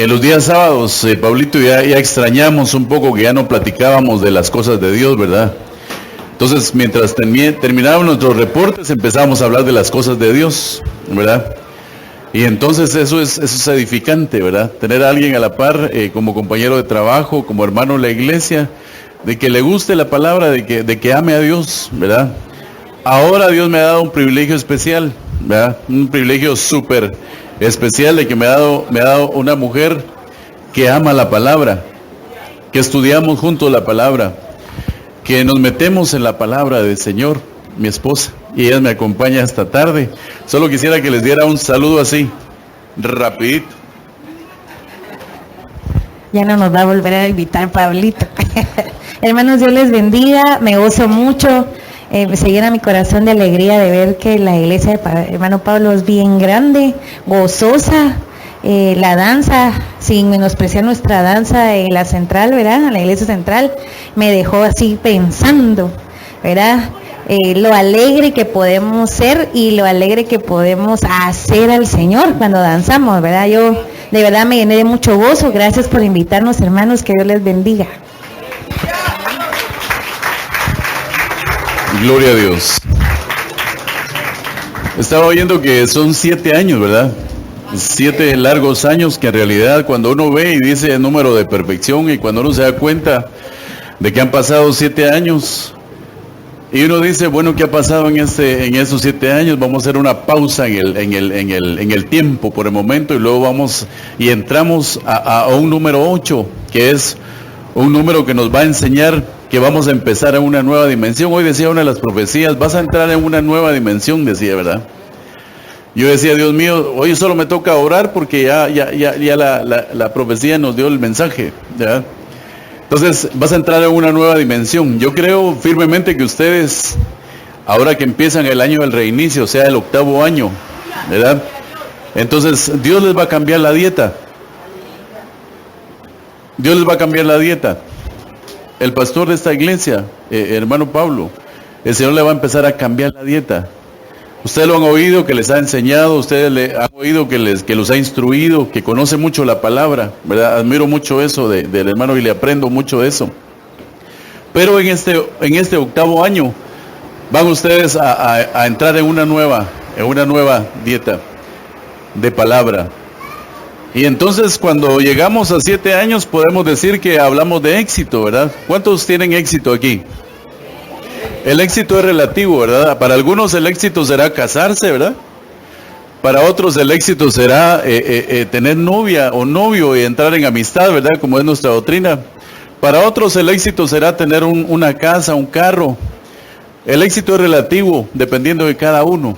Los días sábados, Pablito, ya extrañamos un poco que ya no platicábamos de las cosas de Dios, ¿verdad? Entonces, mientras terminábamos nuestros reportes, empezamos a hablar de las cosas de Dios, ¿verdad? Y entonces eso es edificante, ¿verdad? Tener a alguien a la par, como compañero de trabajo, como hermano en la iglesia, de que le guste la palabra, de que ame a Dios, ¿verdad? Ahora Dios me ha dado un privilegio especial, ¿verdad? Un privilegio súper especial de que me ha dado una mujer que ama la palabra, que estudiamos juntos la palabra, que nos metemos en la palabra del Señor, mi esposa, y ella me acompaña esta tarde. Solo quisiera que les diera un saludo así, rapidito. Ya no nos va a volver a invitar Pablito. Hermanos, Dios les bendiga, me gozo mucho, se llena mi corazón de alegría de ver que la iglesia de hermano Pablo es bien grande, gozosa. La danza, sin menospreciar nuestra danza en la central, ¿verdad? La iglesia central, me dejó así pensando, ¿verdad? Lo alegre que podemos ser y lo alegre que podemos hacer al Señor cuando danzamos, ¿verdad? Yo de verdad me llené de mucho gozo. Gracias por invitarnos, hermanos, que Dios les bendiga. Gloria a Dios. Estaba oyendo que son 7 años, ¿verdad? 7 largos años que en realidad cuando uno ve y dice el número de perfección y cuando uno se da cuenta de que han pasado 7 años y uno dice, bueno, ¿qué ha pasado en esos 7 años? Vamos a hacer una pausa en el tiempo por el momento y luego vamos y entramos a un número 8, que es un número que nos va a enseñar que vamos a empezar en una nueva dimensión. Hoy decía una de las profecías, vas a entrar en una nueva dimensión, decía, ¿verdad? Yo decía, Dios mío, hoy solo me toca orar porque ya la profecía nos dio el mensaje, ¿verdad? Entonces, vas a entrar en una nueva dimensión. Yo creo firmemente que ustedes, ahora que empiezan el año del reinicio, o sea, el 8º año, ¿verdad? Entonces, Dios les va a cambiar la dieta. Dios les va a cambiar la dieta. El pastor de esta iglesia, hermano Pablo, el Señor le va a empezar a cambiar la dieta. Ustedes lo han oído, que les ha enseñado, ustedes le han oído que los ha instruido, que conoce mucho la palabra, ¿verdad? Admiro mucho eso del hermano y le aprendo mucho de eso. Pero en este 8º año van ustedes a entrar en una nueva dieta de palabra. Y entonces cuando llegamos a 7 años podemos decir que hablamos de éxito, ¿verdad? ¿Cuántos tienen éxito aquí? El éxito es relativo, ¿verdad? Para algunos el éxito será casarse, ¿verdad? Para otros el éxito será tener novia o novio y entrar en amistad, ¿verdad? Como es nuestra doctrina. Para otros el éxito será tener una casa, un carro. El éxito es relativo, dependiendo de cada uno.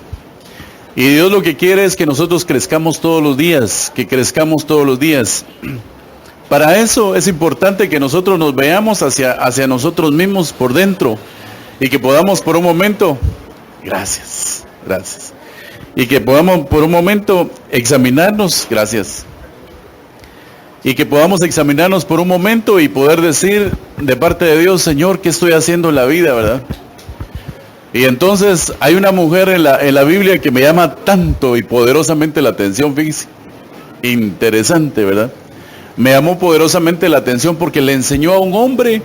Y Dios lo que quiere es que nosotros crezcamos todos los días, que crezcamos todos los días. Para eso es importante que nosotros nos veamos hacia nosotros mismos por dentro. Y que podamos por un momento, gracias, y que podamos por un momento examinarnos, gracias, y que podamos examinarnos por un momento y poder decir de parte de Dios, Señor, ¿qué estoy haciendo en la vida, verdad? Y entonces hay una mujer en la Biblia que me llama tanto y poderosamente la atención, fíjense, interesante, ¿verdad? Me llamó poderosamente la atención porque le enseñó a un hombre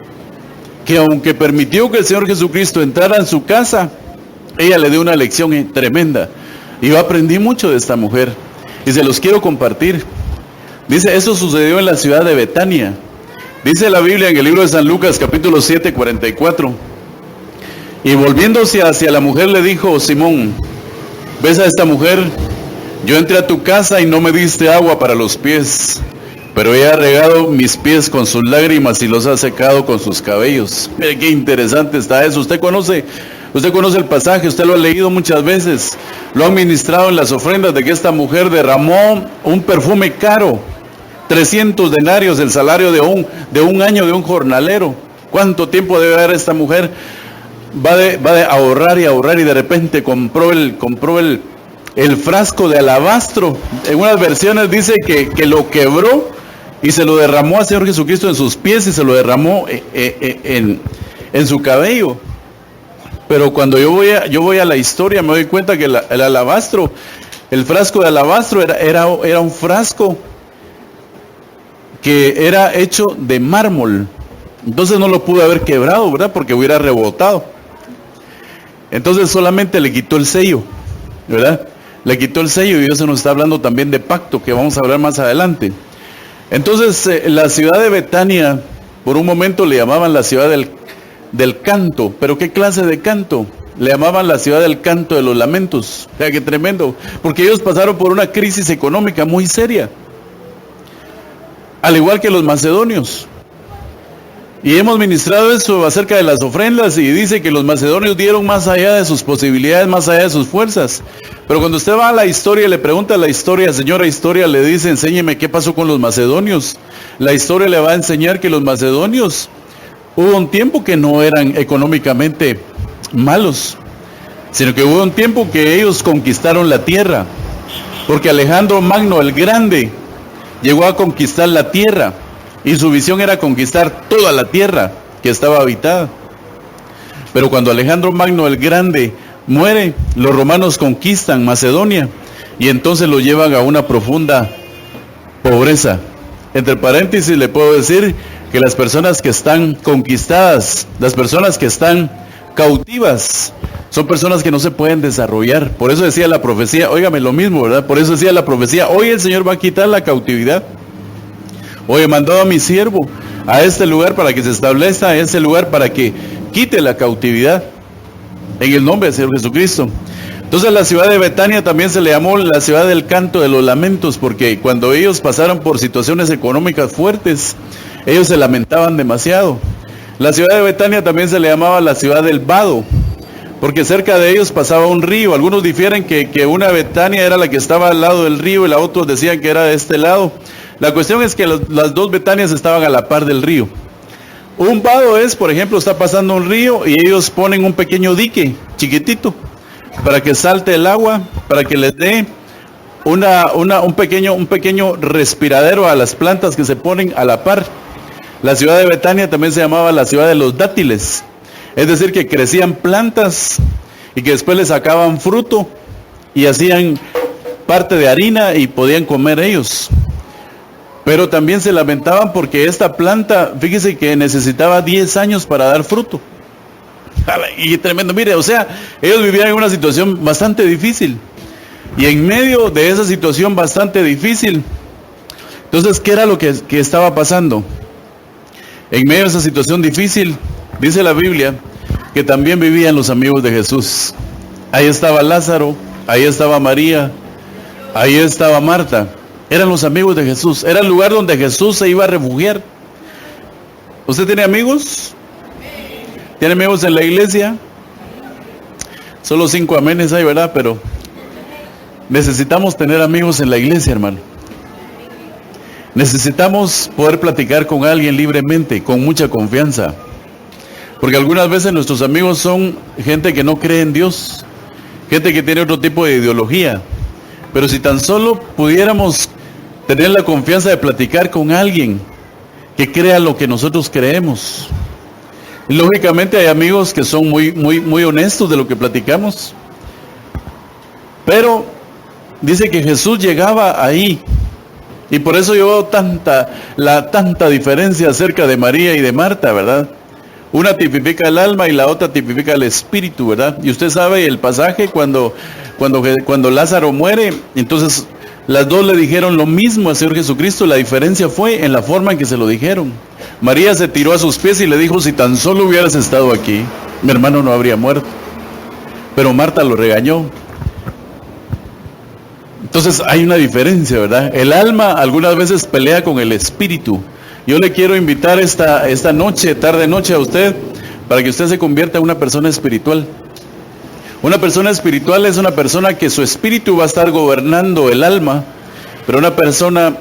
que aunque permitió que el Señor Jesucristo entrara en su casa, ella le dio una lección tremenda. Y yo aprendí mucho de esta mujer. Y se los quiero compartir. Dice, eso sucedió en la ciudad de Betania. Dice la Biblia en el libro de San Lucas, capítulo 7, 44. Y volviéndose hacia la mujer le dijo, Simón, ¿ves a esta mujer? Yo entré a tu casa y no me diste agua para los pies. Pero ella ha regado mis pies con sus lágrimas y los ha secado con sus cabellos. Mire qué interesante está eso. Usted conoce el pasaje, usted lo ha leído muchas veces. Lo han ministrado en las ofrendas de que esta mujer derramó un perfume caro. 300 denarios, el salario de un año de un jornalero. ¿Cuánto tiempo debe dar esta mujer? Va de ahorrar y de repente compró el frasco de alabastro. En unas versiones dice que lo quebró y se lo derramó al Señor Jesucristo en sus pies y se lo derramó en su cabello. Pero cuando yo voy a la historia me doy cuenta que el frasco de alabastro era un frasco que era hecho de mármol. Entonces no lo pudo haber quebrado, ¿verdad? Porque hubiera rebotado. Entonces solamente le quitó el sello, ¿verdad? Le quitó el sello, y Dios nos está hablando también de pacto, que vamos a hablar más adelante. Entonces la ciudad de Betania, por un momento le llamaban la ciudad del canto. ¿Pero qué clase de canto? Le llamaban la ciudad del canto de los lamentos. O sea, qué tremendo, porque ellos pasaron por una crisis económica muy seria, al igual que los macedonios. Y hemos ministrado eso acerca de las ofrendas, y dice que los macedonios dieron más allá de sus posibilidades, más allá de sus fuerzas. Pero cuando usted va a la historia y le pregunta a la historia, señora historia, le dice, enséñeme qué pasó con los macedonios. La historia le va a enseñar que los macedonios, hubo un tiempo que no eran económicamente malos, sino que hubo un tiempo que ellos conquistaron la tierra, porque Alejandro Magno el Grande llegó a conquistar la tierra, y su visión era conquistar toda la tierra que estaba habitada. Pero cuando Alejandro Magno el Grande muere, los romanos conquistan Macedonia, y entonces lo llevan a una profunda pobreza. Entre paréntesis le puedo decir que las personas que están conquistadas, las personas que están cautivas, son personas que no se pueden desarrollar. Por eso decía la profecía, óigame lo mismo, ¿verdad? Por eso decía la profecía, hoy el Señor va a quitar la cautividad. Hoy he mandado a mi siervo a este lugar para que se establezca a ese lugar, para que quite la cautividad, en el nombre del Señor Jesucristo. Entonces la ciudad de Betania también se le llamó la ciudad del canto de los lamentos, porque cuando ellos pasaron por situaciones económicas fuertes, ellos se lamentaban demasiado. La ciudad de Betania también se le llamaba la ciudad del vado, porque cerca de ellos pasaba un río. Algunos difieren que una Betania era la que estaba al lado del río, y la otros decían que era de este lado. La cuestión es que las dos Betanias estaban a la par del río. Un vado es, por ejemplo, está pasando un río y ellos ponen un pequeño dique chiquitito para que salte el agua, para que les dé un pequeño respiradero a las plantas que se ponen a la par. La ciudad de Betania también se llamaba la ciudad de los dátiles, es decir, que crecían plantas y que después les sacaban fruto y hacían parte de harina y podían comer ellos. Pero también se lamentaban porque esta planta, fíjese que necesitaba 10 años para dar fruto. Y tremendo, mire, o sea, ellos vivían en una situación bastante difícil. Y en medio de esa situación bastante difícil, entonces, ¿qué era lo que estaba pasando? En medio de esa situación difícil, dice la Biblia, que también vivían los amigos de Jesús. Ahí estaba Lázaro, ahí estaba María, ahí estaba Marta. Eran los amigos de Jesús. Era el lugar donde Jesús se iba a refugiar. ¿Usted tiene amigos? ¿Tiene amigos en la iglesia? Solo 5 amenes hay, ¿verdad? Pero necesitamos tener amigos en la iglesia, hermano. Necesitamos poder platicar con alguien libremente, con mucha confianza. Porque algunas veces nuestros amigos son gente que no cree en Dios, gente que tiene otro tipo de ideología. Pero si tan solo pudiéramos tener la confianza de platicar con alguien que crea lo que nosotros creemos. Y lógicamente hay amigos que son muy honestos de lo que platicamos. Pero dice que Jesús llegaba ahí. Y por eso yo veo tanta diferencia acerca de María y de Marta, ¿verdad? Una tipifica el alma y la otra tipifica el espíritu, ¿verdad? Y usted sabe el pasaje cuando Lázaro muere, entonces las dos le dijeron lo mismo al Señor Jesucristo. La diferencia fue en la forma en que se lo dijeron. María se tiró a sus pies y le dijo, si tan solo hubieras estado aquí, mi hermano no habría muerto. Pero Marta lo regañó. Entonces hay una diferencia, ¿verdad? El alma algunas veces pelea con el espíritu. Yo le quiero invitar esta noche, tarde noche, a usted, para que usted se convierta en una persona espiritual. Una persona espiritual es una persona que su espíritu va a estar gobernando el alma, pero una persona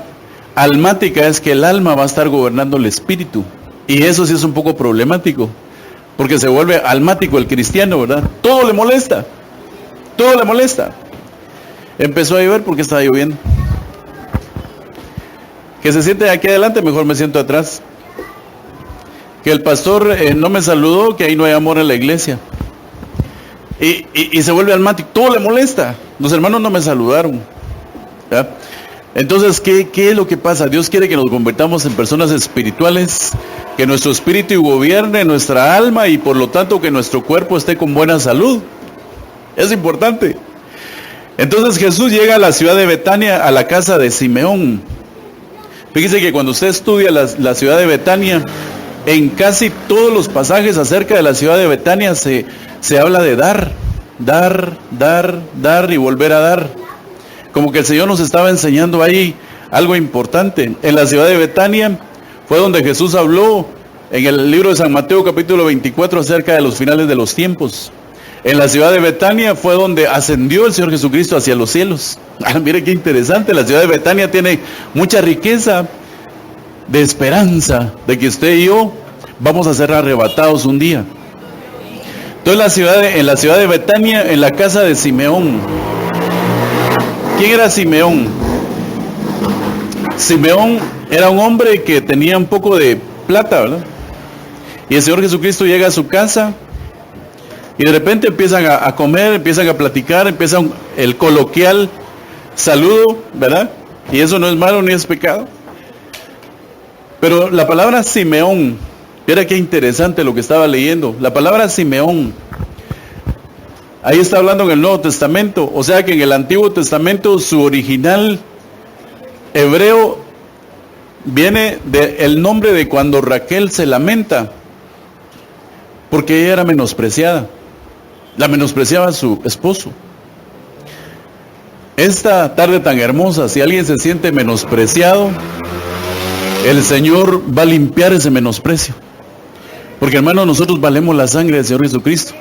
almática es que el alma va a estar gobernando el espíritu. Y eso sí es un poco problemático, porque se vuelve almático el cristiano, ¿verdad? Todo le molesta, todo le molesta. Empezó a llover porque estaba lloviendo. Que se siente aquí adelante, mejor me siento atrás. Que el pastor no me saludó, que ahí no hay amor en la iglesia. Y se vuelve almático, todo le molesta. Los hermanos no me saludaron, ¿ya? Entonces, ¿qué es lo que pasa? Dios quiere que nos convertamos en personas espirituales, que nuestro espíritu gobierne nuestra alma y por lo tanto que nuestro cuerpo esté con buena salud. Es importante. Entonces Jesús llega a la ciudad de Betania, a la casa de Simeón. Fíjese que cuando usted estudia la ciudad de Betania, en casi todos los pasajes acerca de la ciudad de Betania se habla de dar y volver a dar. Como que el Señor nos estaba enseñando ahí algo importante. En la ciudad de Betania fue donde Jesús habló en el libro de San Mateo capítulo 24 acerca de los finales de los tiempos. En la ciudad de Betania fue donde ascendió el Señor Jesucristo hacia los cielos. Mire qué interesante, la ciudad de Betania tiene mucha riqueza de esperanza de que usted y yo vamos a ser arrebatados un día. Entonces en la ciudad de Betania, en la casa de Simeón. ¿Quién era Simeón? Simeón era un hombre que tenía un poco de plata, ¿verdad? Y el Señor Jesucristo llega a su casa y de repente empiezan a comer, empiezan a platicar, empiezan el coloquial saludo, ¿verdad? Y eso no es malo ni es pecado. Pero la palabra Simeón, mira qué interesante lo que estaba leyendo. La palabra Simeón, ahí está hablando en el Nuevo Testamento. O sea que en el Antiguo Testamento su original hebreo viene del nombre de cuando Raquel se lamenta, porque ella era menospreciada. La menospreciaba su esposo. Esta tarde tan hermosa, si alguien se siente menospreciado, el Señor va a limpiar ese menosprecio. Porque hermano, nosotros valemos la sangre del Señor Jesucristo.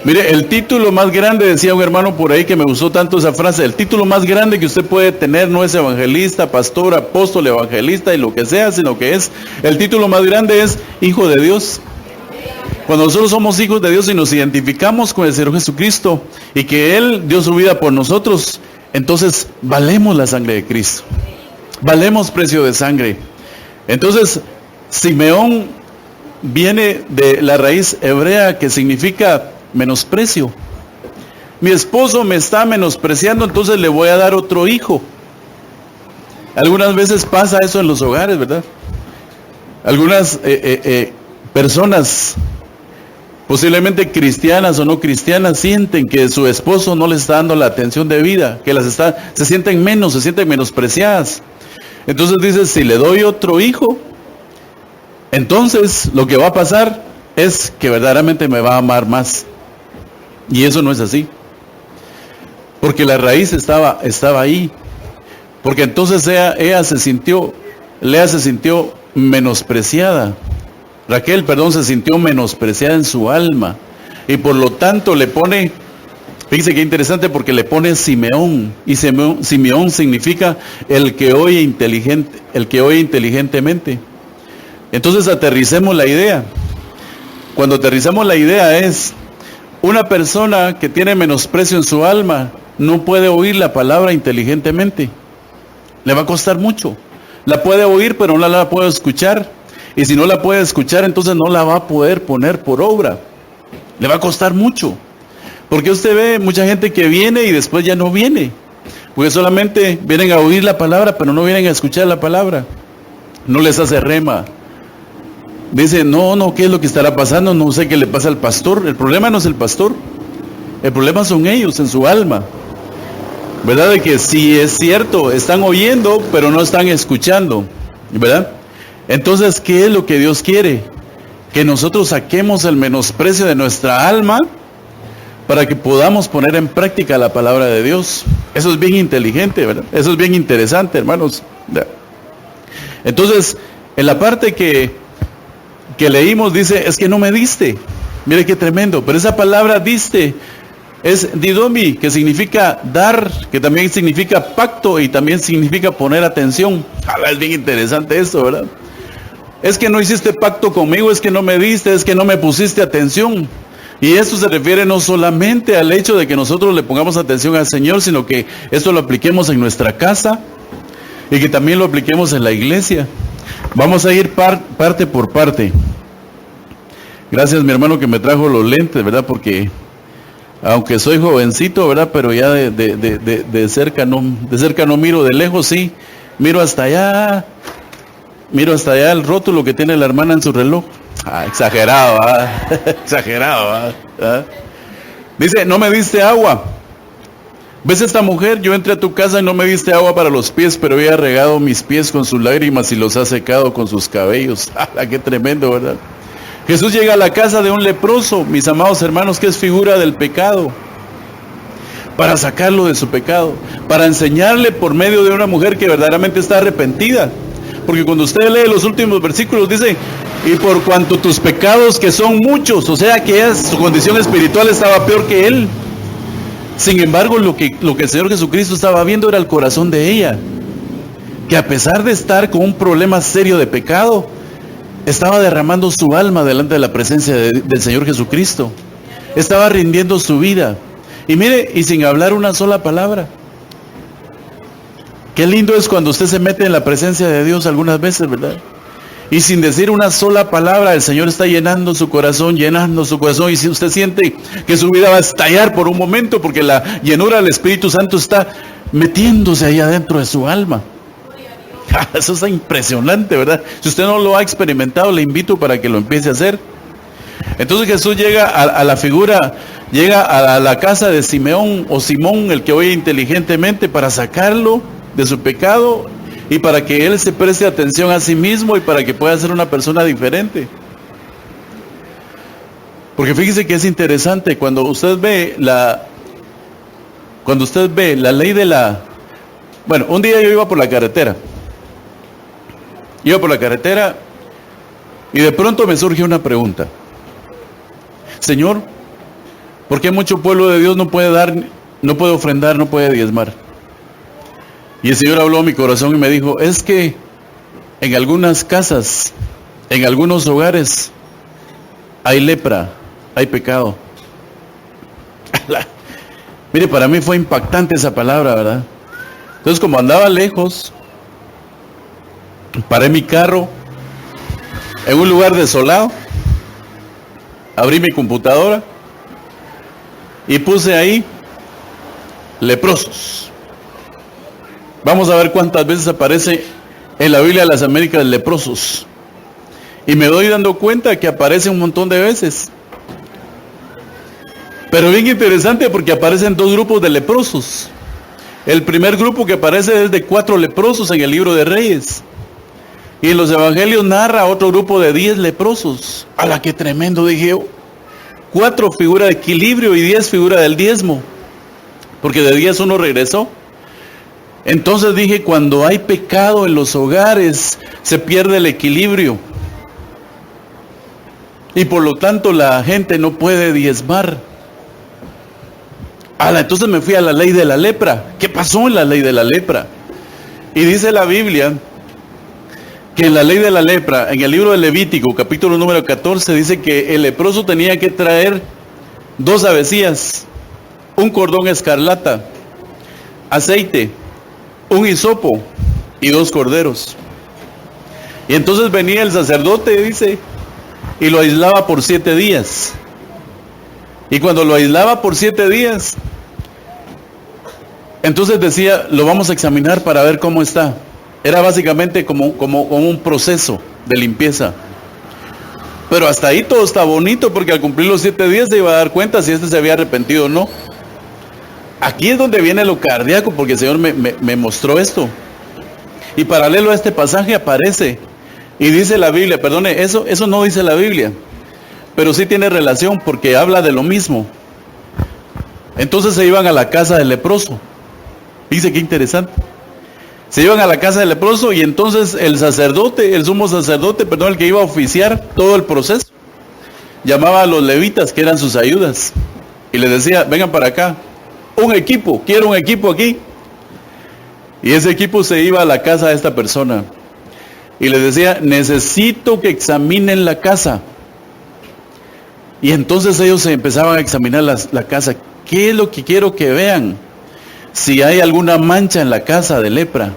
Mire, el título más grande, decía un hermano por ahí que me gustó tanto esa frase, el título más grande que usted puede tener no es evangelista, pastor, apóstol, evangelista y lo que sea, sino que el título más grande es hijo de Dios. Cuando nosotros somos hijos de Dios y nos identificamos con el Señor Jesucristo y que Él dio su vida por nosotros, entonces valemos la sangre de Cristo. Valemos precio de sangre. Entonces, Simeón viene de la raíz hebrea que significa menosprecio. Mi esposo me está menospreciando, entonces le voy a dar otro hijo. Algunas veces pasa eso en los hogares, ¿verdad? Algunas personas, posiblemente cristianas o no cristianas, sienten que su esposo no les está dando la atención debida, que se sienten menospreciadas. Entonces dice, si le doy otro hijo, entonces lo que va a pasar es que verdaderamente me va a amar más. Y eso no es así. Porque la raíz estaba ahí. Porque entonces Lea se sintió menospreciada. Raquel, se sintió menospreciada en su alma. Y por lo tanto le pone, fíjese qué interesante, porque le pone Simeón. Y Simeón significa el que oye inteligentemente. Entonces aterricemos la idea. Cuando aterrizamos la idea es, una persona que tiene menosprecio en su alma no puede oír la palabra inteligentemente. Le va a costar mucho. La puede oír, pero no la puede escuchar. Y si no la puede escuchar, entonces no la va a poder poner por obra. Le va a costar mucho. Porque usted ve mucha gente que viene y después ya no viene. Porque solamente vienen a oír la palabra, pero no vienen a escuchar la palabra. No les hace rema. Dice, no, ¿qué es lo que estará pasando? No sé qué le pasa al pastor. El problema no es el pastor. El problema son ellos en su alma. ¿Verdad? De que sí es cierto, están oyendo, pero no están escuchando. ¿Verdad? Entonces, ¿qué es lo que Dios quiere? Que nosotros saquemos el menosprecio de nuestra alma para que podamos poner en práctica la palabra de Dios. Eso es bien inteligente, ¿verdad? Eso es bien interesante, hermanos. Entonces, en la parte que leímos dice, es que no me diste. Mire qué tremendo. Pero esa palabra diste es didomi, que significa dar, que también significa pacto y también significa poner atención. Es bien interesante esto, ¿verdad? Es que no hiciste pacto conmigo, es que no me diste, es que no me pusiste atención. Y esto se refiere no solamente al hecho de que nosotros le pongamos atención al Señor, sino que esto lo apliquemos en nuestra casa y que también lo apliquemos en la iglesia. Vamos a ir parte por parte. Gracias mi hermano que me trajo los lentes, ¿verdad? Porque Aunque soy jovencito, ¿verdad? Pero ya de cerca no miro, de lejos sí. Miro hasta allá el rótulo que tiene la hermana en su reloj. Exagerado, exagerado. Dice, no me diste agua. ¿Ves esta mujer? Yo entré a tu casa y no me diste agua para los pies, pero había regado mis pies con sus lágrimas y los ha secado con sus cabellos. ¡Qué tremendo!, ¿verdad? Jesús llega a la casa de un leproso, mis amados hermanos, que es figura del pecado, para sacarlo de su pecado, para enseñarle por medio de una mujer que verdaderamente está arrepentida. Porque cuando usted lee los últimos versículos dice, y por cuanto tus pecados que son muchos, o sea que su condición espiritual estaba peor que él. Sin embargo, lo que el Señor Jesucristo estaba viendo era el corazón de ella, que a pesar de estar con un problema serio de pecado, estaba derramando su alma delante de la presencia del Señor Jesucristo. Estaba rindiendo su vida. Y mire, y sin hablar una sola palabra. Qué lindo es cuando usted se mete en la presencia de Dios algunas veces, ¿verdad? Y sin decir una sola palabra, el Señor está llenando su corazón. Y si usted siente que su vida va a estallar por un momento, porque la llenura del Espíritu Santo está metiéndose ahí adentro de su alma. Eso es impresionante, ¿verdad? Si usted no lo ha experimentado, le invito para que lo empiece a hacer. Entonces Jesús llega a la figura, llega a la casa de Simeón o Simón, el que oye inteligentemente, para sacarlo de su pecado y para que él se preste atención a sí mismo y para que pueda ser una persona diferente. Porque fíjese que es interesante cuando usted ve la ley de la... Bueno, un día yo iba por la carretera y de pronto me surge una pregunta. Señor, ¿por qué mucho pueblo de Dios no puede dar, no puede ofrendar, no puede diezmar? Y el Señor habló a mi corazón y me dijo, es que en algunas casas, en algunos hogares, hay lepra, hay pecado. Mire, para mí fue impactante esa palabra, ¿verdad? Entonces, como andaba lejos, paré mi carro en un lugar desolado, abrí mi computadora y puse ahí leprosos. Vamos a ver cuántas veces aparece en la Biblia de las Américas leprosos. Y me doy dando cuenta que aparece un montón de veces. Pero bien interesante porque aparecen dos grupos de leprosos. El primer grupo que aparece es de 4 leprosos en el libro de Reyes. Y en los evangelios narra otro grupo de 10 leprosos. ¡Hala, qué tremendo! Dije yo. 4 figura de equilibrio y 10 figura del diezmo. Porque de 10 uno regresó. Entonces dije, cuando hay pecado en los hogares, se pierde el equilibrio. Y por lo tanto la gente no puede diezmar. Entonces me fui a la ley de la lepra. ¿Qué pasó en la ley de la lepra? Y dice la Biblia que en la ley de la lepra, en el libro de Levítico, capítulo número 14, dice que el leproso tenía que traer 2 avecillas, un cordón escarlata, aceite, un hisopo y 2 corderos. Y entonces venía el sacerdote, dice, y lo aislaba por 7 días. Y cuando lo aislaba por 7 días, entonces decía, lo vamos a examinar para ver cómo está. Era básicamente como un proceso de limpieza. Pero hasta ahí todo está bonito, porque al cumplir los 7 días se iba a dar cuenta si se había arrepentido o no. Aquí es donde viene lo cardíaco, porque el Señor me mostró esto. Y paralelo a este pasaje aparece, y dice la Biblia, perdone, eso no dice la Biblia, pero sí tiene relación, porque habla de lo mismo. Entonces se iban a la casa del leproso. Dice qué interesante. Se iban a la casa del leproso, y entonces el sumo sacerdote, el que iba a oficiar todo el proceso, llamaba a los levitas, que eran sus ayudas, y les decía, vengan para acá. Quiero un equipo aquí. Y ese equipo se iba a la casa de esta persona y le decía, necesito que examinen la casa. Y entonces ellos se empezaban a examinar la casa. ¿Qué es lo que quiero que vean? Si hay alguna mancha en la casa de lepra.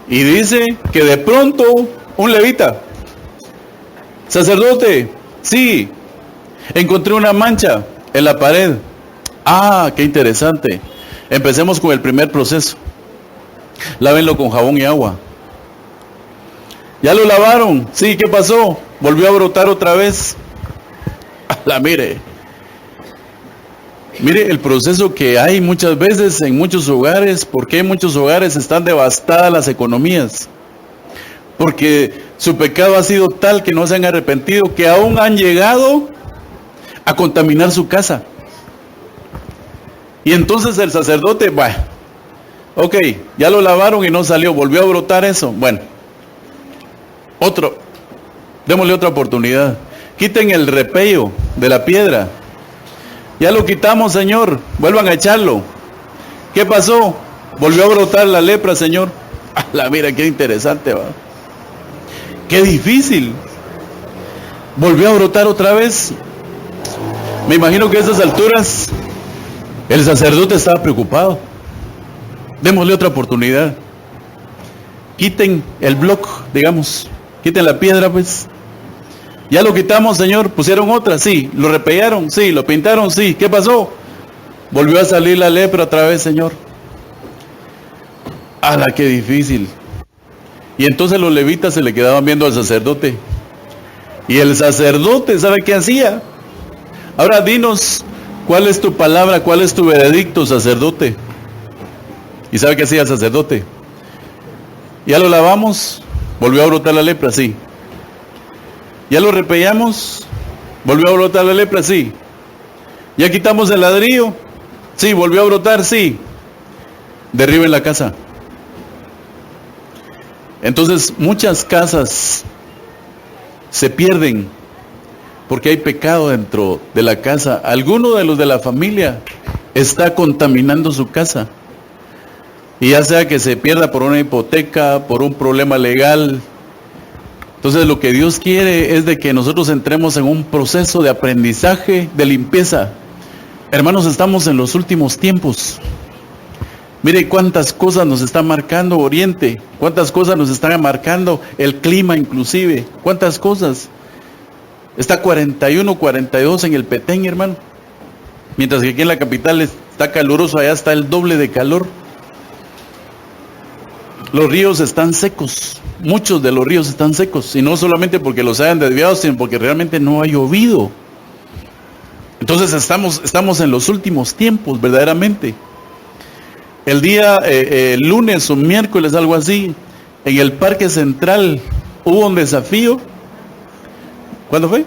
Y dice que de pronto un levita, sacerdote, sí, encontré una mancha. en la pared. Ah, qué interesante. Empecemos con el primer proceso. Lávenlo con jabón y agua. ¿Ya lo lavaron? Sí, ¿qué pasó? Volvió a brotar otra vez. Mire el proceso que hay muchas veces en muchos hogares. ¿Por qué en muchos hogares están devastadas las economías? Porque su pecado ha sido tal que no se han arrepentido, que aún han llegado a contaminar su casa. Y entonces el sacerdote, bueno, ok, ya lo lavaron y no salió, volvió a brotar eso. Bueno, démosle otra oportunidad. Quiten el repello de la piedra. Ya lo quitamos, Señor, vuelvan a echarlo. ¿Qué pasó? Volvió a brotar la lepra, Señor. Mira, qué interesante, va. Qué difícil. Volvió a brotar otra vez. Me imagino que a esas alturas el sacerdote estaba preocupado. Démosle otra oportunidad. Quiten el bloque, digamos. Quiten la piedra, pues. Ya lo quitamos, Señor. Pusieron otra, sí. Lo repellaron, sí. Lo pintaron, sí. ¿Qué pasó? Volvió a salir la lepra otra vez, Señor. Qué difícil. Y entonces los levitas se le quedaban viendo al sacerdote. Y el sacerdote, ¿sabe qué hacía? Ahora dinos, ¿cuál es tu palabra? ¿Cuál es tu veredicto, sacerdote? ¿Y sabe qué hacía el sacerdote? Ya lo lavamos, volvió a brotar la lepra, sí. Ya lo repellamos, volvió a brotar la lepra, sí. Ya quitamos el ladrillo, sí, volvió a brotar, sí. Derriben la casa. Entonces muchas casas se pierden porque hay pecado dentro de la casa. Alguno de los de la familia está contaminando su casa. Y ya sea que se pierda por una hipoteca, por un problema legal. Entonces lo que Dios quiere es de que nosotros entremos en un proceso de aprendizaje, de limpieza. Hermanos, estamos en los últimos tiempos. Mire cuántas cosas nos está marcando Oriente, cuántas cosas nos están marcando el clima inclusive, cuántas cosas. Está 41, 42 en el Petén, hermano. Mientras que aquí en la capital está caluroso, allá está el doble de calor. Los ríos están secos, muchos de los ríos están secos, y no solamente porque los hayan desviado, sino porque realmente no ha llovido. Entonces estamos en los últimos tiempos, verdaderamente. El día lunes o miércoles, algo así, en el Parque Central hubo un desafío. ¿Cuándo fue?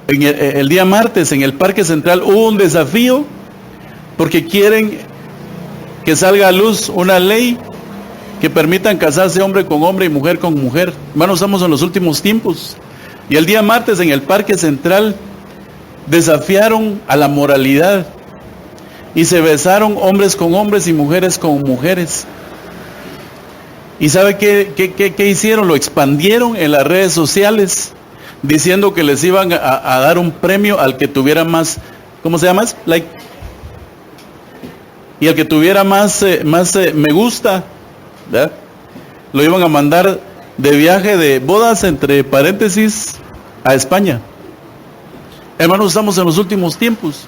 El día martes en el Parque Central hubo un desafío porque quieren que salga a luz una ley que permitan casarse hombre con hombre y mujer con mujer. Hermanos, estamos en los últimos tiempos. Y el día martes en el Parque Central desafiaron a la moralidad y se besaron hombres con hombres y mujeres con mujeres. ¿Y sabe qué hicieron? Lo expandieron en las redes sociales, diciendo que les iban a dar un premio al que tuviera más, ¿cómo se llama? Like. Y al que tuviera más me gusta, ¿verdad? Lo iban a mandar de viaje de bodas, entre paréntesis, a España. Hermanos, estamos en los últimos tiempos.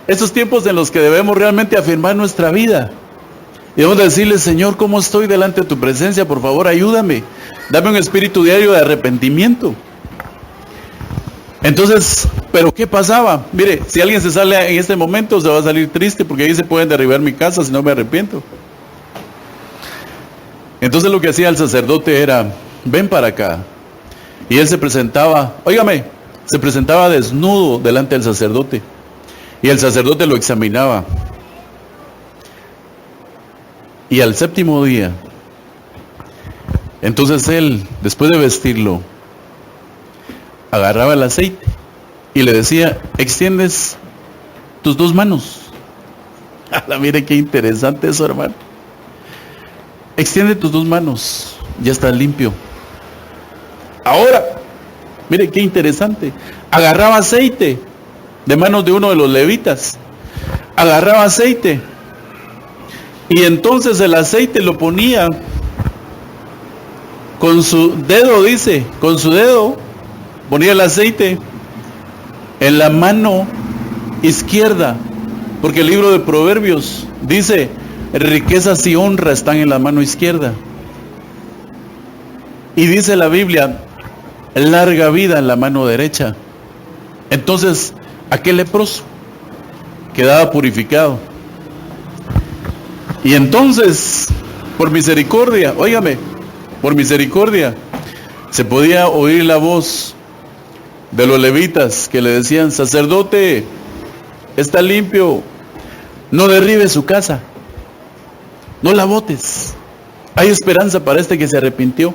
Estos tiempos en los que debemos realmente afirmar nuestra vida. Y debemos decirle, Señor, ¿cómo estoy delante de tu presencia? Por favor, ayúdame. Dame un espíritu diario de arrepentimiento. Entonces, ¿pero qué pasaba? Mire, si alguien se sale en este momento, se va a salir triste porque ahí se pueden derribar mi casa si no me arrepiento. Entonces lo que hacía el sacerdote era, ven para acá. Y él se presentaba, óigame, se presentaba desnudo delante del sacerdote. Y el sacerdote lo examinaba. Y al séptimo día, entonces él, después de vestirlo, agarraba el aceite y le decía, extiendes tus dos manos. Mire qué interesante eso, hermano. Extiende tus dos manos, ya está limpio. Ahora, mire qué interesante. Agarraba aceite de manos de uno de los levitas. Agarraba aceite. Y entonces el aceite lo ponía con su dedo, dice, con su dedo ponía el aceite en la mano izquierda, porque el libro de Proverbios dice, riquezas y honra están en la mano izquierda. Y dice la Biblia, larga vida en la mano derecha. Entonces, aquel leproso quedaba purificado. Y entonces, por misericordia, óigame, por misericordia, se podía oír la voz de los levitas que le decían, sacerdote, está limpio, no derribe su casa, no la botes, hay esperanza para este que se arrepintió.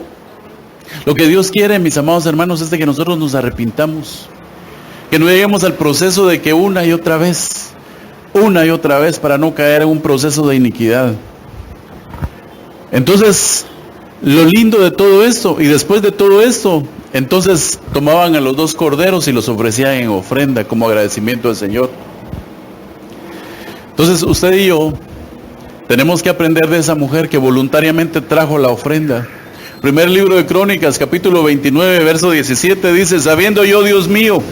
Lo que Dios quiere, mis amados hermanos, es de que nosotros nos arrepintamos, que no lleguemos al proceso de que una y otra vez, para no caer en un proceso de iniquidad. Entonces, lo lindo de todo esto, y después de todo esto, entonces tomaban a los 2 corderos y los ofrecían en ofrenda como agradecimiento al Señor. Entonces usted y yo tenemos que aprender de esa mujer que voluntariamente trajo la ofrenda. Primer libro de Crónicas, capítulo 29, verso 17, dice, sabiendo yo, Dios mío,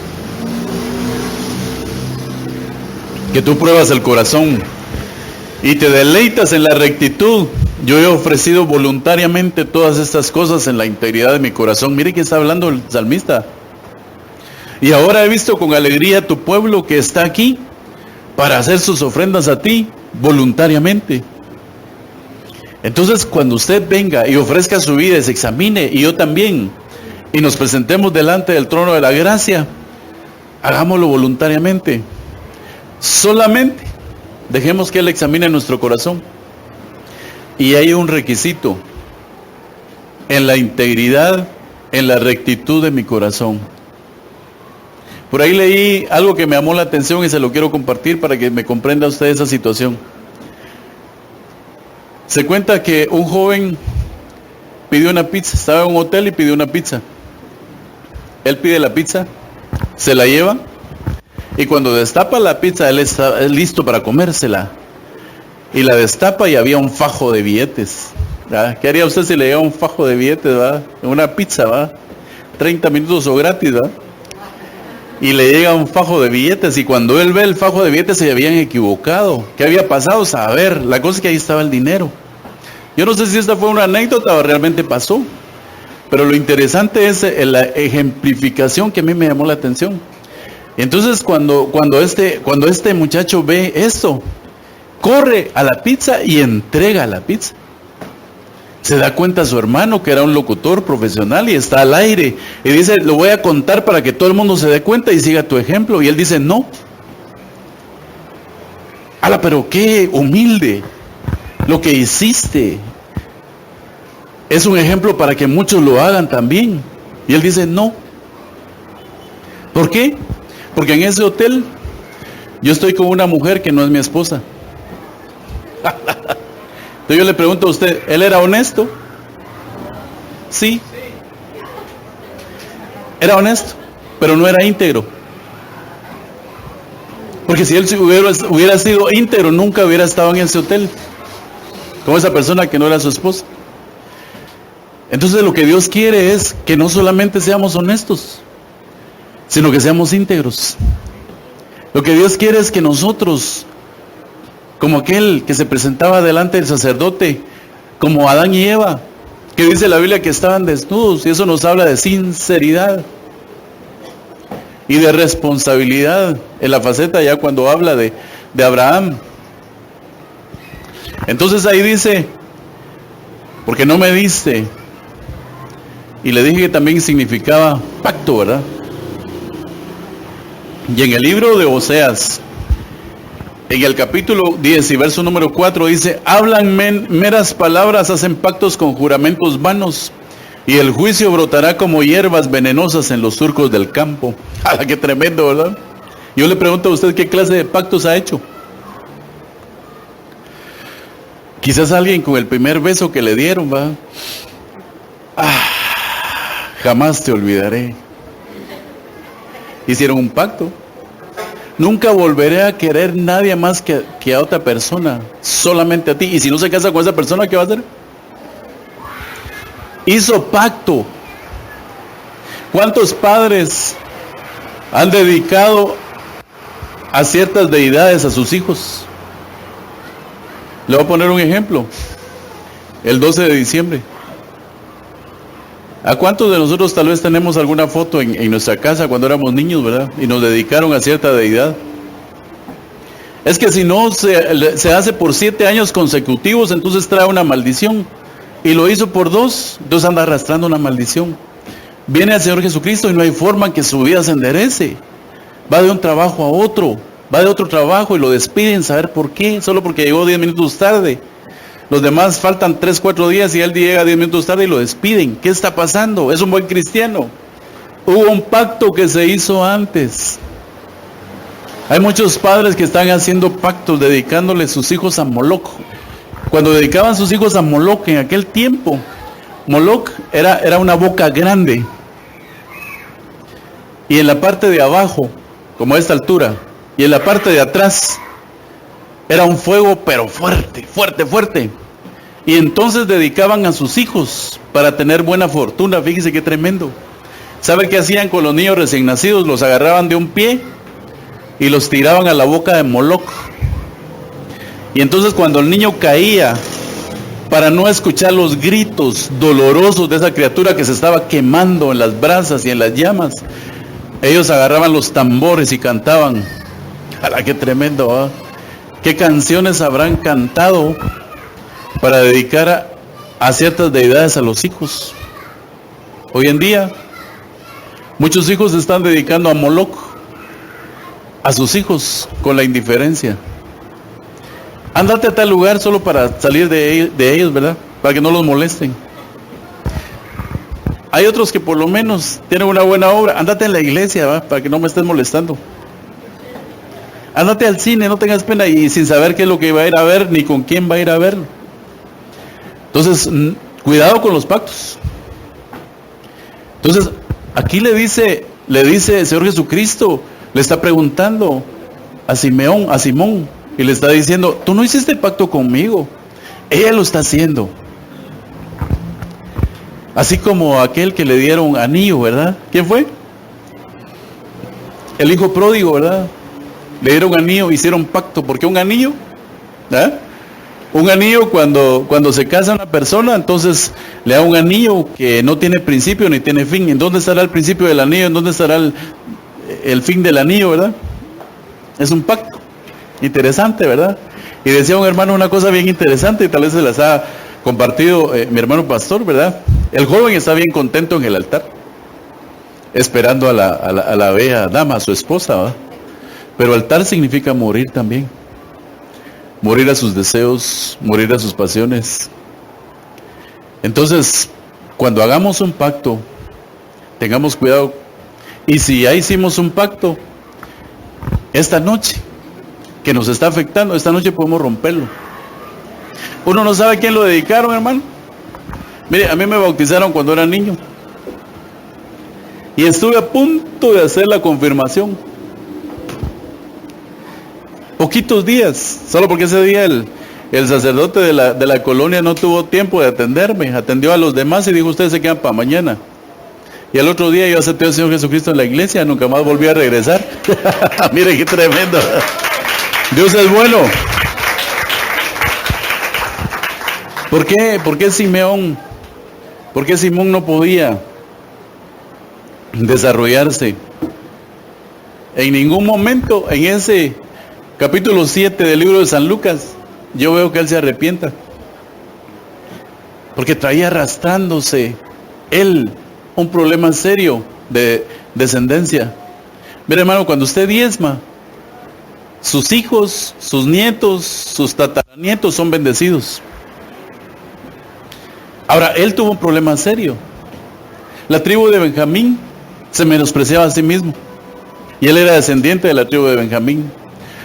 que tú pruebas el corazón y te deleitas en la rectitud, yo he ofrecido voluntariamente todas estas cosas en la integridad de mi corazón. Mire que está hablando el salmista. Y ahora he visto con alegría a tu pueblo que está aquí para hacer sus ofrendas a ti voluntariamente. Entonces, cuando usted venga y ofrezca su vida y se examine, y yo también, y nos presentemos delante del trono de la gracia, hagámoslo voluntariamente. Solamente dejemos que Él examine nuestro corazón. Y hay un requisito: en la integridad, en la rectitud de mi corazón. Por ahí leí algo que me llamó la atención y se lo quiero compartir para que me comprenda usted esa situación. Se cuenta que un joven pidió una pizza, estaba en un hotel y pidió una pizza. Él pide la pizza, se la lleva, y cuando destapa la pizza, él está listo para comérsela. Y la destapa y había un fajo de billetes. ¿Verdad? ¿Qué haría usted si le llega un fajo de billetes, ¿verdad? Una pizza, ¿verdad? 30 minutos o gratis, ¿verdad? Y le llega un fajo de billetes, y cuando él ve el fajo de billetes se habían equivocado. ¿Qué había pasado? Saber, la cosa es que ahí estaba el dinero. Yo no sé si esta fue una anécdota o realmente pasó, pero lo interesante es la ejemplificación que a mí me llamó la atención. Entonces cuando este muchacho ve esto, corre a la pizza y entrega la pizza. Se da cuenta su hermano, que era un locutor profesional y está al aire, y dice, lo voy a contar para que todo el mundo se dé cuenta y siga tu ejemplo. Y él dice, no. Ala, pero qué humilde lo que hiciste. Es un ejemplo para que muchos lo hagan también. Y él dice, no. ¿Por qué? Porque en ese hotel yo estoy con una mujer que no es mi esposa. Entonces yo le pregunto a usted, ¿él era honesto? Sí. Era honesto, pero no era íntegro. Porque si él hubiera sido íntegro, nunca hubiera estado en ese hotel con esa persona que no era su esposa. Entonces lo que Dios quiere es que no solamente seamos honestos, sino que seamos íntegros. Lo que Dios quiere es que nosotros, como aquel que se presentaba delante del sacerdote, como Adán y Eva, que dice la Biblia que estaban desnudos, y eso nos habla de sinceridad y de responsabilidad en la faceta ya cuando habla de Abraham. Entonces ahí dice, porque no me diste, y le dije que también significaba pacto, ¿verdad? Y en el libro de Oseas, en el capítulo 10 y verso número 4 dice, hablan meras palabras, hacen pactos con juramentos vanos, y el juicio brotará como hierbas venenosas en los surcos del campo. ¡Hala, qué tremendo!, ¿verdad? Yo le pregunto a usted, ¿qué clase de pactos ha hecho? Quizás alguien con el primer beso que le dieron, ¿va? Jamás te olvidaré. Hicieron un pacto. Nunca volveré a querer nadie más que a otra persona, solamente a ti. Y si no se casa con esa persona, ¿qué va a hacer? Hizo pacto. ¿Cuántos padres han dedicado a ciertas deidades a sus hijos. Le voy a poner un ejemplo. El 12 de diciembre. ¿A cuántos de nosotros tal vez tenemos alguna foto en nuestra casa cuando éramos niños, verdad? Y nos dedicaron a cierta deidad. Es que si no se hace por 7 años consecutivos, entonces trae una maldición. Y lo hizo por 2, entonces anda arrastrando una maldición. Viene el Señor Jesucristo y no hay forma que su vida se enderece. Va de un trabajo a otro, va de otro trabajo y lo despiden, ¿saber por qué? Solo porque llegó 10 minutos tarde. Los demás faltan 3, 4 días y él llega 10 minutos tarde y lo despiden. ¿Qué está pasando? Es un buen cristiano. Hubo un pacto que se hizo antes. Hay muchos padres que están haciendo pactos, dedicándole sus hijos a Moloch. Cuando dedicaban sus hijos a Moloch en aquel tiempo, Moloch era una boca grande. Y en la parte de abajo, como a esta altura, y en la parte de atrás, era un fuego pero fuerte, fuerte, fuerte. Y entonces dedicaban a sus hijos para tener buena fortuna. Fíjese qué tremendo. ¿Sabe qué hacían con los niños recién nacidos? Los agarraban de un pie y los tiraban a la boca de Moloch. Y entonces cuando el niño caía, para no escuchar los gritos dolorosos de esa criatura que se estaba quemando en las brasas y en las llamas, ellos agarraban los tambores y cantaban. ¡Hala, qué tremendo! ¿Eh? ¿Qué canciones habrán cantado para dedicar a ciertas deidades a los hijos? Hoy en día, muchos hijos se están dedicando a Moloch, a sus hijos, con la indiferencia. Ándate a tal lugar solo para salir de ellos, ¿verdad? Para que no los molesten. Hay otros que por lo menos tienen una buena obra. Ándate en la iglesia, ¿va? Para que no me estés molestando. Ándate al cine, no tengas pena, y sin saber qué es lo que va a ir a ver, ni con quién va a ir a verlo. Entonces, cuidado con los pactos. Entonces, aquí le dice el Señor Jesucristo, le está preguntando a Simón, y le está diciendo, tú no hiciste pacto conmigo, ella lo está haciendo. Así como aquel que le dieron anillo, ¿verdad? ¿Quién fue? El hijo pródigo, ¿verdad? Le dieron anillo, hicieron pacto, porque un anillo, ¿eh? Un anillo cuando se casa una persona, entonces le da un anillo que no tiene principio ni tiene fin. ¿En dónde estará el principio del anillo? ¿En dónde estará el fin del anillo, verdad? Es un pacto. Interesante, ¿verdad? Y decía un hermano una cosa bien interesante, y tal vez se las ha compartido mi hermano pastor, ¿verdad? El joven está bien contento en el altar, esperando a la bella dama, a su esposa, ¿verdad? Pero altar significa morir también. Morir a sus deseos, morir a sus pasiones. Entonces, cuando hagamos un pacto, tengamos cuidado. Y si ya hicimos un pacto, esta noche, que nos está afectando, esta noche podemos romperlo. Uno no sabe a quién lo dedicaron, hermano. Mire, a mí me bautizaron cuando era niño. Y estuve a punto de hacer la confirmación. Poquitos días, solo porque ese día el sacerdote de la colonia no tuvo tiempo de atenderme, atendió a los demás y dijo, ustedes se quedan para mañana. Y al otro día yo acepté al Señor Jesucristo en la iglesia, nunca más volví a regresar. Mire qué tremendo. Dios es bueno. ¿Por qué Simeón? ¿Por qué Simón no podía desarrollarse? En ningún momento en ese capítulo 7 del libro de San Lucas, yo veo que él se arrepienta. Porque traía arrastrándose él un problema serio de descendencia. Mira, hermano, cuando usted diezma, sus hijos, sus nietos, sus tataranietos son bendecidos. Ahora, él tuvo un problema serio. La tribu de Benjamín se menospreciaba a sí mismo. Y él era descendiente de la tribu de Benjamín.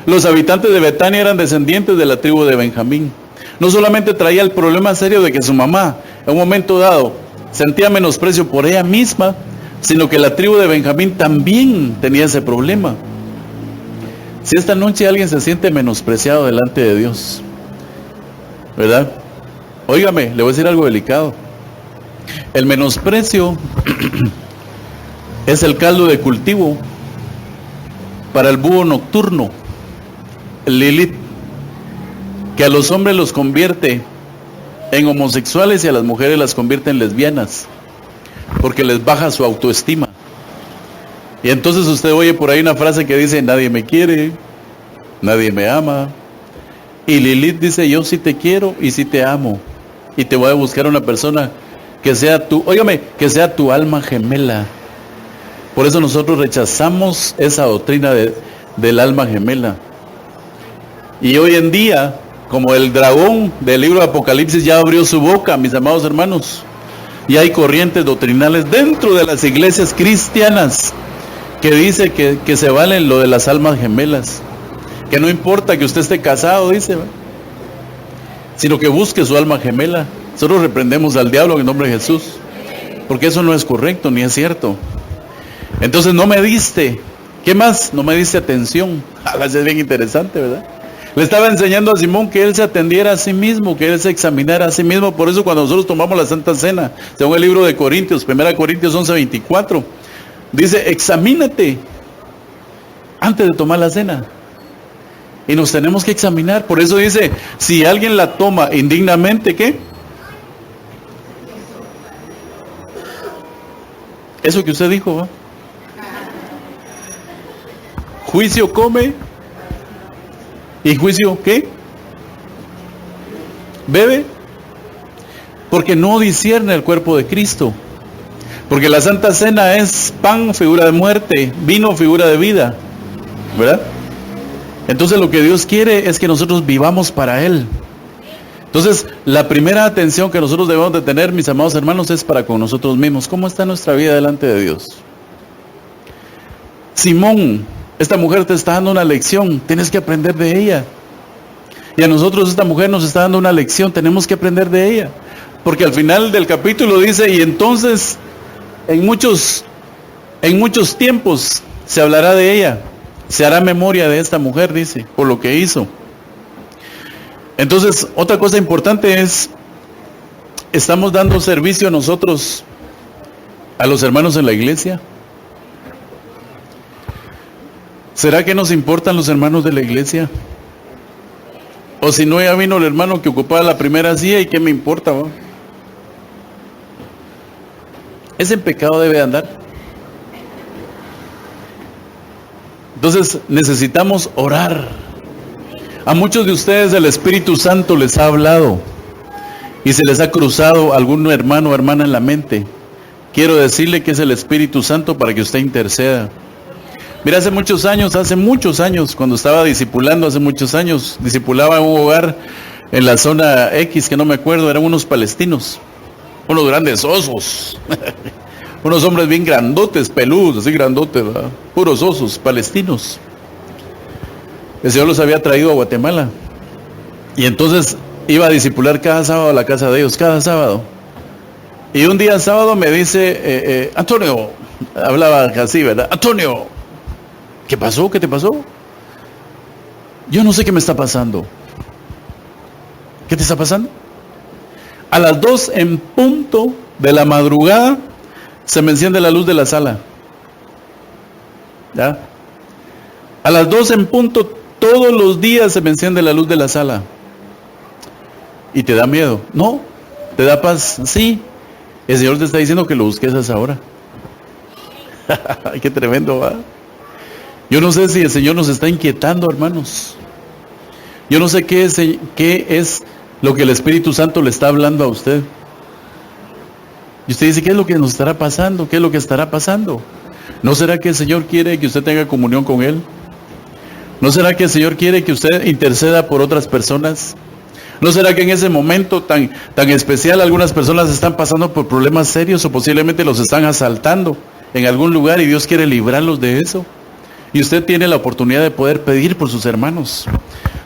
Los habitantes de Betania eran descendientes de la tribu de Benjamín. No solamente traía el problema serio de que su mamá, en un momento dado, sentía menosprecio por ella misma, sino que la tribu de Benjamín también tenía ese problema. Si esta noche alguien se siente menospreciado delante de Dios, ¿verdad? Óigame, le voy a decir algo delicado. El menosprecio es el caldo de cultivo para el búho nocturno Lilith, que a los hombres los convierte en homosexuales y a las mujeres las convierte en lesbianas, porque les baja su autoestima. Y entonces usted oye por ahí una frase que dice, nadie me quiere, nadie me ama. Y Lilith dice, yo sí te quiero y sí te amo. Y te voy a buscar una persona que sea que sea tu alma gemela. Por eso nosotros rechazamos esa doctrina del alma gemela. Y hoy en día, como el dragón del libro de Apocalipsis ya abrió su boca, mis amados hermanos, y hay corrientes doctrinales dentro de las iglesias cristianas que dice que se valen lo de las almas gemelas, que no importa que usted esté casado, dice, sino que busque su alma gemela. Nosotros reprendemos al diablo en nombre de Jesús, porque eso no es correcto ni es cierto. Entonces no me diste, ¿qué más? No me diste atención. Es bien interesante, ¿verdad? Le estaba enseñando a Simón que él se atendiera a sí mismo, que él se examinara a sí mismo. Por eso cuando nosotros tomamos la Santa Cena, según el libro de Corintios, 1 Corintios 11:24, dice, examínate antes de tomar la cena. Y nos tenemos que examinar. Por eso dice, si alguien la toma indignamente, ¿qué? Eso que usted dijo, ¿va? Juicio come. ¿Y juicio qué? Bebe. Porque no discierne el cuerpo de Cristo. Porque la Santa Cena es pan, figura de muerte, vino, figura de vida, ¿verdad? Entonces lo que Dios quiere es que nosotros vivamos para Él. Entonces la primera atención que nosotros debemos de tener, mis amados hermanos, es para con nosotros mismos. ¿Cómo está nuestra vida delante de Dios? Simón, esta mujer te está dando una lección, tienes que aprender de ella. Y a nosotros esta mujer nos está dando una lección, tenemos que aprender de ella. Porque al final del capítulo dice, y entonces en muchos tiempos se hablará de ella, se hará memoria de esta mujer, dice, por lo que hizo. Entonces, otra cosa importante es, ¿estamos dando servicio nosotros a los hermanos en la iglesia? ¿Será que nos importan los hermanos de la iglesia? O si no, ya vino el hermano que ocupaba la primera silla y qué me importa, ¿va? Ese pecado debe andar. Entonces necesitamos orar. A muchos de ustedes el Espíritu Santo les ha hablado y se les ha cruzado algún hermano o hermana en la mente. Quiero decirle que es el Espíritu Santo para que usted interceda. Mira, hace muchos años, cuando estaba discipulando, discipulaba en un hogar en la zona X, que no me acuerdo, eran unos palestinos, unos grandes osos, unos hombres bien grandotes, peludos, así grandotes, ¿verdad? Puros osos palestinos. El Señor los había traído a Guatemala, y entonces iba a discipular cada sábado a la casa de ellos, cada sábado. Y un día sábado me dice, Antonio, hablaba así, ¿verdad? Antonio, ¿qué pasó? ¿Qué te pasó? Yo no sé qué me está pasando. ¿Qué te está pasando? A las 2 en punto de la madrugada se me enciende la luz de la sala. ¿Ya? A las 2 en punto todos los días se me enciende la luz de la sala. ¿Y te da miedo? No. ¿Te da paz? Sí. El Señor te está diciendo que lo busques a esa hora. Qué tremendo, ¿va? Yo no sé si el Señor nos está inquietando, hermanos. Yo no sé qué es lo que el Espíritu Santo le está hablando a usted. Y usted dice, ¿qué es lo que nos estará pasando? ¿Qué es lo que estará pasando? ¿No será que el Señor quiere que usted tenga comunión con Él? ¿No será que el Señor quiere que usted interceda por otras personas? ¿No será que en ese momento tan especial algunas personas están pasando por problemas serios o posiblemente los están asaltando en algún lugar y Dios quiere librarlos de eso? Y usted tiene la oportunidad de poder pedir por sus hermanos.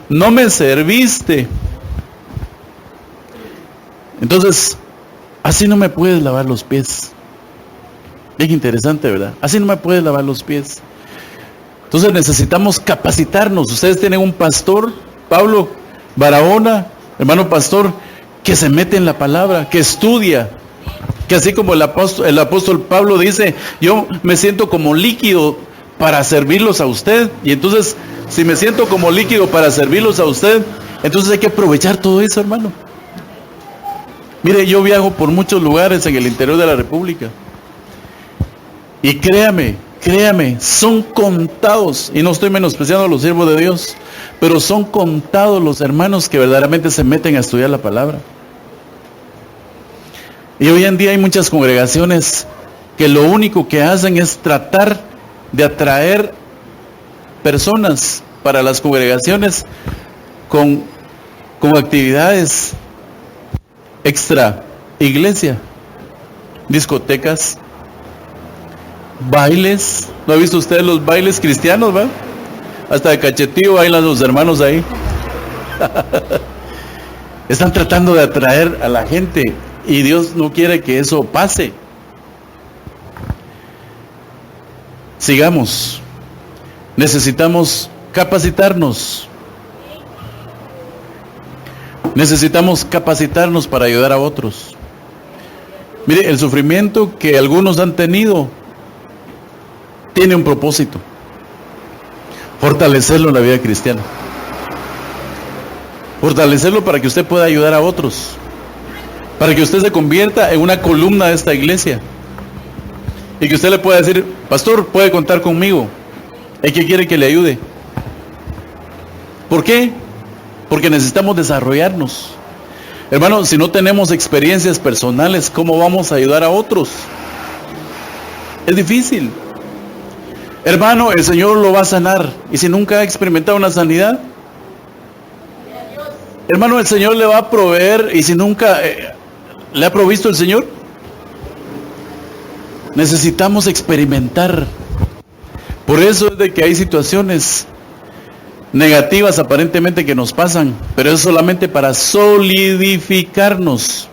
No me serviste. Entonces, así no me puedes lavar los pies. Bien interesante, ¿verdad? Así no me puedes lavar los pies. Entonces necesitamos capacitarnos. Ustedes tienen un pastor, Pablo Barahona, hermano pastor, que se mete en la palabra, que estudia. Que así como el apóstol Pablo dice, yo me siento como líquido para servirlos a usted. Y entonces si me siento como líquido para servirlos a usted, entonces hay que aprovechar todo eso, hermano. Mire, yo viajo por muchos lugares en el interior de la República. Y créame, son contados, y no estoy menospreciando a los siervos de Dios, pero son contados los hermanos que verdaderamente se meten a estudiar la palabra. Y hoy en día hay muchas congregaciones que lo único que hacen es tratar de atraer personas para las congregaciones con actividades extra iglesia, discotecas, bailes. ¿No ha visto usted los bailes cristianos, va? Hasta de cachetío bailan los hermanos ahí. Están tratando de atraer a la gente y Dios no quiere que eso pase. Sigamos. Necesitamos capacitarnos. Necesitamos capacitarnos para ayudar a otros. Mire, el sufrimiento que algunos han tenido tiene un propósito: fortalecerlo en la vida cristiana. Fortalecerlo para que usted pueda ayudar a otros, para que usted se convierta en una columna de esta iglesia y que usted le pueda decir: pastor, puede contar conmigo, ¿y qué quiere que le ayude? ¿Por qué? Porque necesitamos desarrollarnos. Hermano, si no tenemos experiencias personales, ¿cómo vamos a ayudar a otros? Es difícil. Hermano, el Señor lo va a sanar. ¿Y si nunca ha experimentado una sanidad? Hermano, el Señor le va a proveer. ¿Y si nunca le ha provisto el Señor? Necesitamos experimentar. Por eso es de que hay situaciones negativas aparentemente que nos pasan, pero es solamente para solidificarnos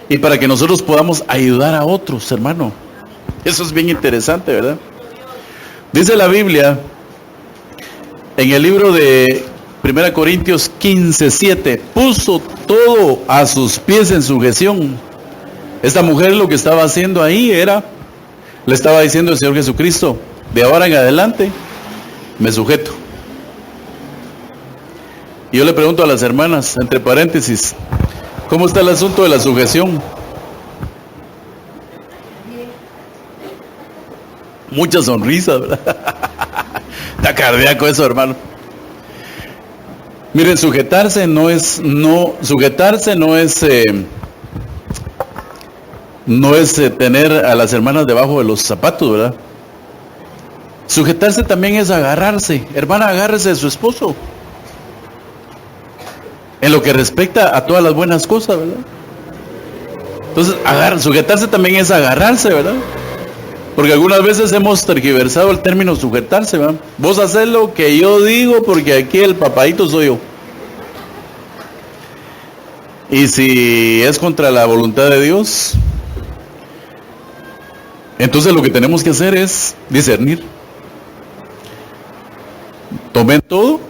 y para que nosotros podamos ayudar a otros, hermano. Eso es bien interesante, ¿verdad? Dice la Biblia en el libro de 1 Corintios 15:7, puso todo a sus pies en sujeción. Esta mujer lo que estaba haciendo ahí le estaba diciendo al Señor Jesucristo: de ahora en adelante me sujeto. Y yo le pregunto a las hermanas, entre paréntesis, ¿cómo está el asunto de la sujeción? Muchas sonrisas, ¿verdad? Está cardíaco eso, hermano. Miren, sujetarse no es tener a las hermanas debajo de los zapatos, ¿verdad? Sujetarse también es agarrarse. Hermana, agárrese de su esposo. En lo que respecta a todas las buenas cosas, ¿verdad? Entonces, sujetarse también es agarrarse, ¿verdad? Porque algunas veces hemos tergiversado el término sujetarse, ¿verdad? Vos haces lo que yo digo porque aquí el papadito soy yo. Y si es contra la voluntad de Dios, entonces lo que tenemos que hacer es discernir. Tomen todo,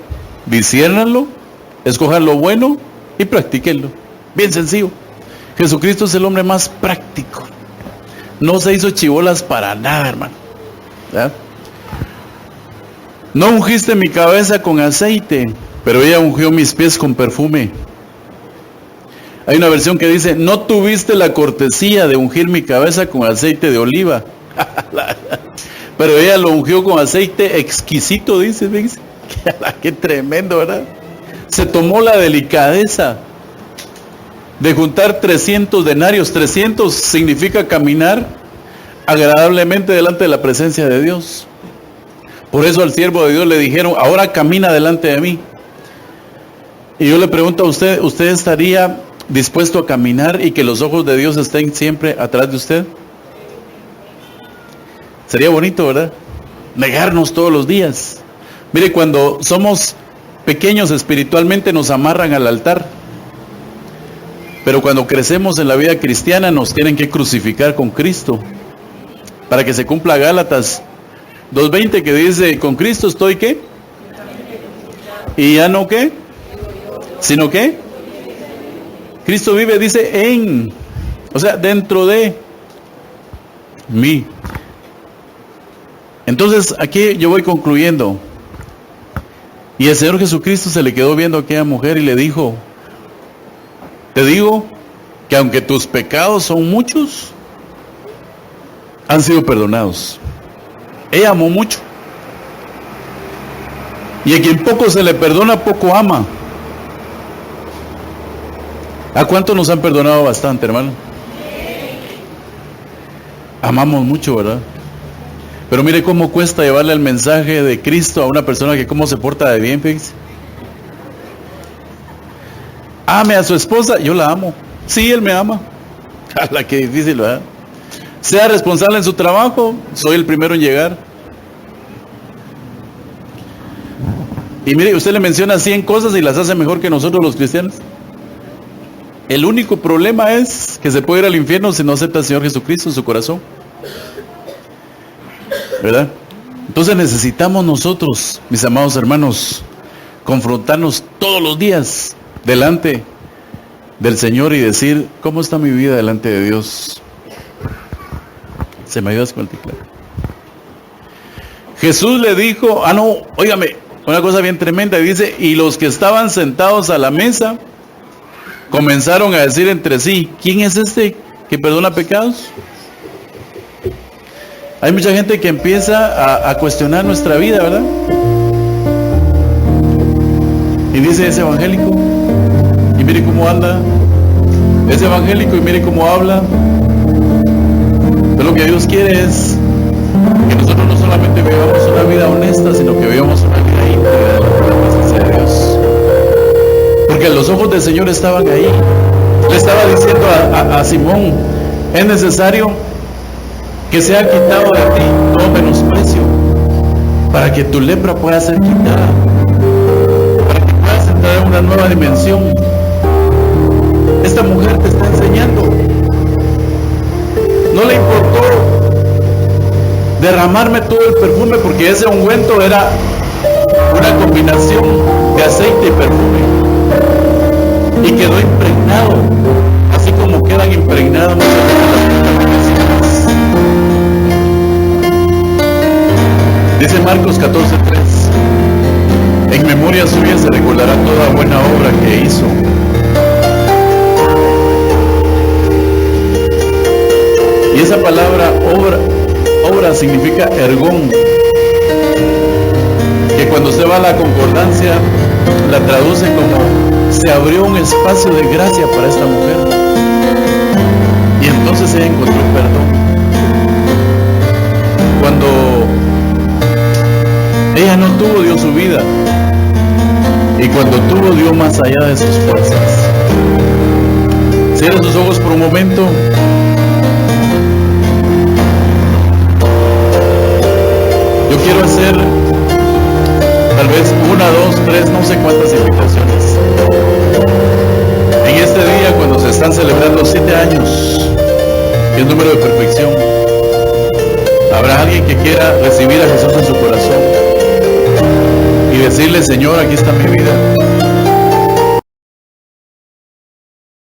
disciérnanlo, escojan lo bueno y practíquenlo. Bien sencillo. Jesucristo es el hombre más práctico. No se hizo chibolas para nada, hermano. ¿Verdad? No ungiste mi cabeza con aceite, pero ella ungió mis pies con perfume. Hay una versión que dice: no tuviste la cortesía de ungir mi cabeza con aceite de oliva, pero ella lo ungió con aceite exquisito, dice. Qué tremendo, ¿verdad? Se tomó la delicadeza de juntar 300 denarios. 300 significa caminar agradablemente delante de la presencia de Dios. Por eso al siervo de Dios le dijeron: ahora camina delante de mí. Y yo le pregunto a usted: ¿usted estaría dispuesto a caminar y que los ojos de Dios estén siempre atrás de usted? Sería bonito, ¿verdad? Negarnos todos los días. Mire, cuando somos pequeños espiritualmente nos amarran al altar, pero cuando crecemos en la vida cristiana nos tienen que crucificar con Cristo, para que se cumpla Gálatas 2:20, que dice: con Cristo estoy ¿qué? Y ya no ¿qué? Sino ¿qué? Cristo vive, dice, o sea, dentro de mí. Entonces aquí yo voy concluyendo. Y el Señor Jesucristo se le quedó viendo a aquella mujer y le dijo, te digo que aunque tus pecados son muchos, han sido perdonados. Ella amó mucho. Y a quien poco se le perdona, poco ama. ¿A cuántos nos han perdonado bastante, hermano? Amamos mucho, ¿verdad? Pero mire cómo cuesta llevarle el mensaje de Cristo a una persona que cómo se porta de bien, fíjese. Ame a su esposa, yo la amo. Sí, él me ama. A la que difícil, ¿verdad? Sea responsable en su trabajo, soy el primero en llegar. Y mire, usted le menciona 100 cosas y las hace mejor que nosotros los cristianos. El único problema es que se puede ir al infierno si no acepta al Señor Jesucristo en su corazón, ¿verdad? Entonces necesitamos nosotros, mis amados hermanos, confrontarnos todos los días delante del Señor y decir, ¿cómo está mi vida delante de Dios? ¿Se me ayudas con el teclado? Jesús le dijo, óigame, una cosa bien tremenda, dice, y los que estaban sentados a la mesa comenzaron a decir entre sí, ¿quién es este que perdona pecados? Hay mucha gente que empieza a cuestionar nuestra vida, ¿verdad? Y dice, es evangélico, y mire cómo anda, es evangélico y mire cómo habla. Pero lo que Dios quiere es que nosotros no solamente vivamos una vida honesta, sino que vivamos una vida íntegra delante de la presencia de Dios. Porque los ojos del Señor estaban ahí. Le estaba diciendo a Simón, es necesario que sea quitado de ti todo menosprecio, para que tu lepra pueda ser quitada, para que puedas entrar en una nueva dimensión. Esta mujer te está enseñando. No le importó derramarme todo el perfume, porque ese ungüento era una combinación de aceite y perfume, y quedó impregnado, así como quedan impregnadas muchas veces las medicinas. Dice Marcos 14:3, en memoria suya se recordará toda buena obra que hizo. Y esa palabra obra significa ergón, que cuando usted va a la concordancia la traduce como se abrió un espacio de gracia para esta mujer, y entonces ella encontró perdón. Cuando ella no tuvo, dio su vida, y cuando tuvo, dio más allá de sus fuerzas. Cierra sus ojos por un momento. Yo quiero hacer tal vez 1, 2, 3, no sé cuántas invitaciones. En este día, cuando se están celebrando 7 años, el número de perfección, habrá alguien que quiera recibir a Jesús en su corazón y decirle, Señor, aquí está mi vida.